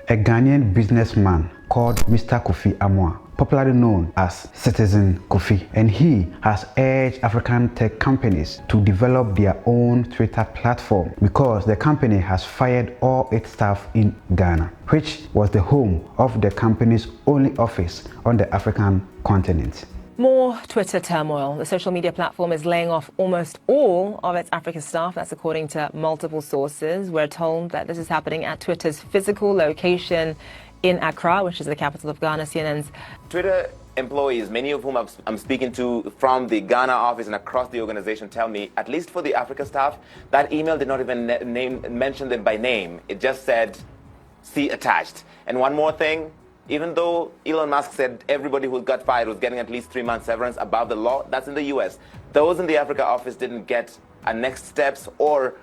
a Ghanaian businessman called Mr. Kofi Amoah, popularly known as Citizen Kofi, and he has urged African tech companies to develop their own Twitter platform because the company has fired all its staff in Ghana, which was the home of the company's only office on the African continent. More Twitter turmoil. The social media platform is laying off almost all of its African staff. That's according to multiple sources. We're told that this is happening at Twitter's physical location in Accra, which is the capital of Ghana. CNN's Twitter employees, many of whom I'm speaking to from the Ghana office and across the organization, tell me, at least for the Africa staff, that email did not even mention them by name. It just said, "See attached." And one more thing, even though Elon Musk said everybody who got fired was getting at least 3 months severance above the law, that's in the US. Those in the Africa office didn't get a next steps or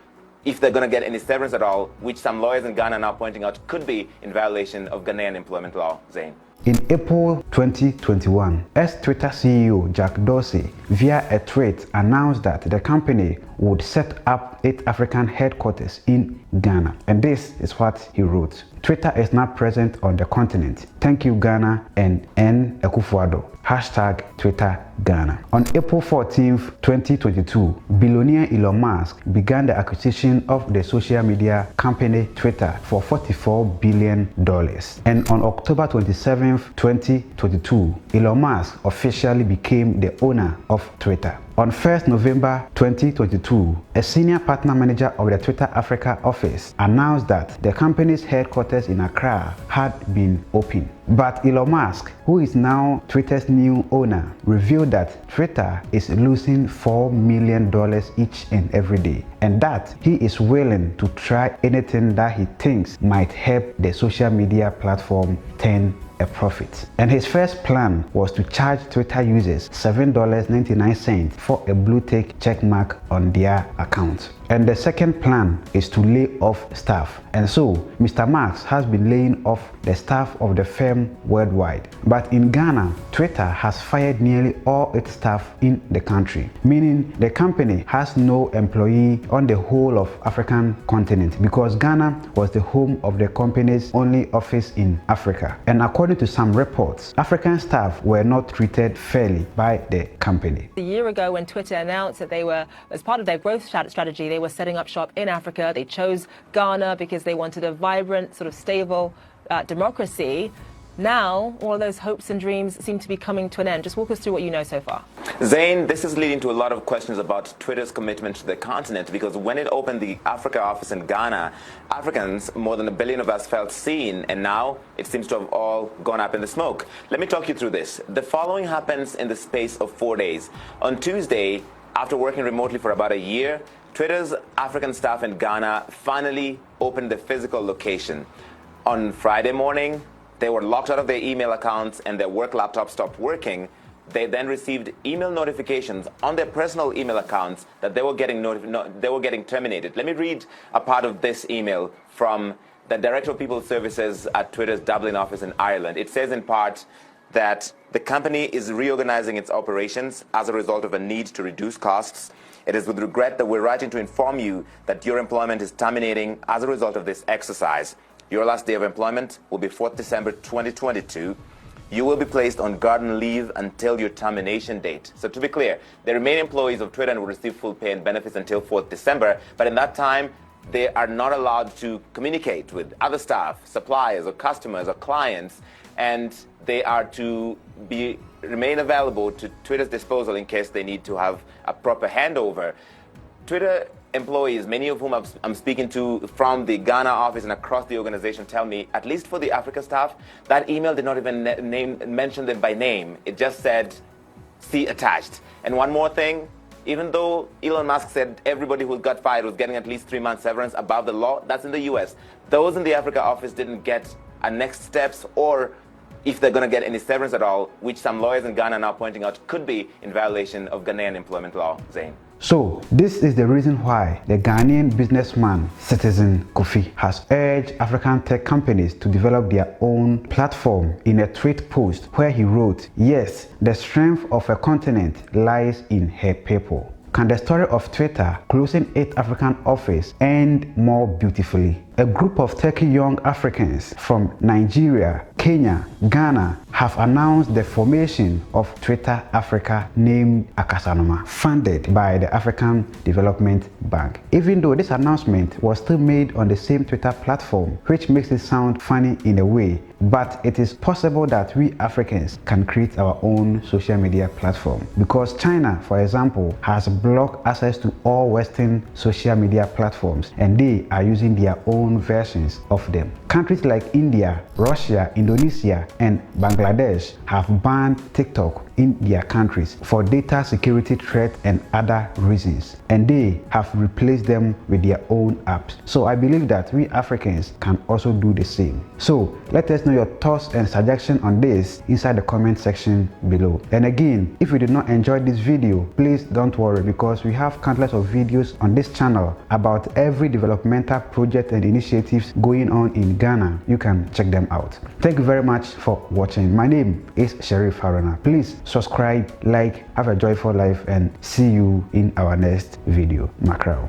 if they're going to get any severance at all, which some lawyers in Ghana are now pointing out could be in violation of Ghanaian employment law. Zain. In April 2021, ex-Twitter CEO Jack Dorsey, via a tweet, announced that the company would set up its African headquarters in Ghana. And this is what he wrote. Twitter is not present on the continent. Thank you, Ghana, and N. Akufo-Addo. #Twitter Ghana. On April 14, 2022, billionaire Elon Musk began the acquisition of the social media company Twitter for $44 billion. And on October 27, 2022, Elon Musk officially became the owner of Twitter. On 1st November 2022, a senior partner manager of the Twitter Africa office announced that the company's headquarters in Accra had been opened. But Elon Musk, who is now Twitter's new owner, revealed that Twitter is losing $4 million each and every day, and that he is willing to try anything that he thinks might help the social media platform turn a profit. And his first plan was to charge Twitter users $7.99 for a blue tick checkmark on their account. And the second plan is to lay off staff. And so, Mr. Musk has been laying off the staff of the firm worldwide. But in Ghana, Twitter has fired nearly all its staff in the country, meaning the company has no employee on the whole of African continent because Ghana was the home of the company's only office in Africa. And according to some reports, African staff were not treated fairly by the company. A year ago, when Twitter announced that they were, as part of their growth strategy, they were setting up shop in Africa. They chose Ghana because they wanted a vibrant, sort of stable democracy. Now, all of those hopes and dreams seem to be coming to an end. Just walk us through what you know so far. Zain, this is leading to a lot of questions about Twitter's commitment to the continent, because when it opened the Africa office in Ghana, Africans, more than 1 billion of us, felt seen, and now it seems to have all gone up in the smoke. Let me talk you through this. The following happens in the space of 4 days. On Tuesday, after working remotely for about a year, Twitter's African staff in Ghana finally opened the physical location. On Friday morning, they were locked out of their email accounts and their work laptop stopped working. They then received email notifications on their personal email accounts that they were getting terminated. Let me read a part of this email from the Director of People Services at Twitter's Dublin office in Ireland. It says in part that the company is reorganizing its operations as a result of a need to reduce costs. It is with regret that we're writing to inform you that your employment is terminating as a result of this exercise. Your last day of employment will be 4th December 2022. You will be placed on garden leave until your termination date. So to be clear, the remaining employees of Twitter will receive full pay and benefits until 4th December, but in that time, they are not allowed to communicate with other staff, suppliers or customers or clients, and they are to remain available to Twitter's disposal in case they need to have a proper handover. Twitter employees, many of whom I'm speaking to from the Ghana office and across the organization, tell me, at least for the Africa staff, that email did not even mention them by name. It just said, "See attached." And one more thing, even though Elon Musk said everybody who got fired was getting at least 3 months severance above the law, that's in the US. Those in the Africa office didn't get a next steps or if they're going to get any severance at all, which some lawyers in Ghana are now pointing out could be in violation of Ghanaian employment law. Zain. So, this is the reason why the Ghanaian businessman Citizen Kofi has urged African tech companies to develop their own platform in a tweet post where he wrote, "Yes, the strength of a continent lies in her people." can the story of Twitter closing its African office end more beautifully? A group of 30 young Africans from Nigeria, Kenya, Ghana have announced the formation of Twitter Africa named Akasanoma, funded by the African Development Bank. Even though this announcement was still made on the same Twitter platform, which makes it sound funny in a way, but it is possible that we Africans can create our own social media platform, because China, for example, has blocked access to all Western social media platforms and they are using their own versions of them. Countries like India, Russia, Indonesia, and Bangladesh have banned TikTok in their countries for data security threats and other reasons, and they have replaced them with their own apps. So I believe that we Africans can also do the same. So let us know your thoughts and suggestions on this inside the comment section below. And again, if you did not enjoy this video, please don't worry, because we have countless of videos on this channel about every developmental project and initiatives going on in Ghana. You can check them out. Thank you very much for watching. My name is Sharif Haruna. Please subscribe, like, have a joyful life, and see you in our next video. Mackerel.